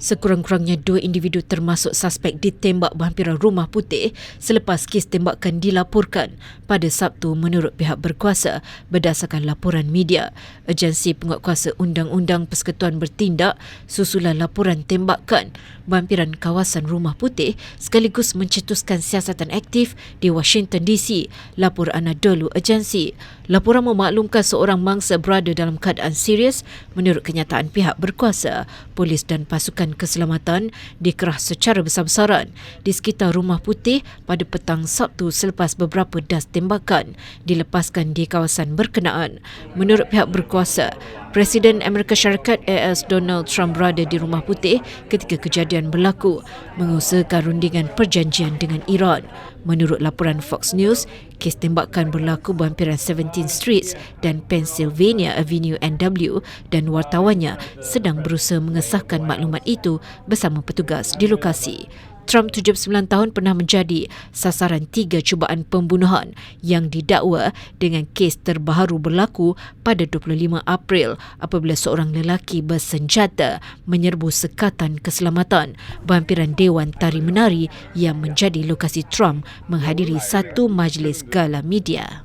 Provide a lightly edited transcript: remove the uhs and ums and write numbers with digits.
Sekurang-kurangnya 2 individu termasuk suspek ditembak berhampiran Rumah Putih selepas kes tembakan dilaporkan pada Sabtu menurut pihak berkuasa berdasarkan laporan media. Agensi Penguatkuasa Undang-Undang Persekutuan bertindak susulan laporan tembakan berhampiran kawasan Rumah Putih sekaligus mencetuskan siasatan aktif di Washington DC, lapor Anadolu Agensi. Laporan memaklumkan seorang mangsa berada dalam keadaan serius menurut kenyataan pihak berkuasa. Polis dan pasukan keselamatan dikerah secara besar-besaran di sekitar Rumah Putih pada petang Sabtu selepas beberapa das tembakan dilepaskan di kawasan berkenaan. Menurut pihak berkuasa, Presiden Amerika Syarikat AS Donald Trump berada di Rumah Putih ketika kejadian berlaku, mengusahakan rundingan perjanjian dengan Iran. Menurut laporan Fox News, kes tembakan berlaku berhampiran 17th Street dan Pennsylvania Avenue NW dan wartawannya sedang berusaha mengesahkan maklumat itu bersama petugas di lokasi. Trump 79 tahun pernah menjadi sasaran 3 cubaan pembunuhan yang didakwa dengan kes terbaru berlaku pada 25 April apabila seorang lelaki bersenjata menyerbu sekatan keselamatan berhampiran Dewan Tari Menari yang menjadi lokasi Trump menghadiri satu majlis gala media.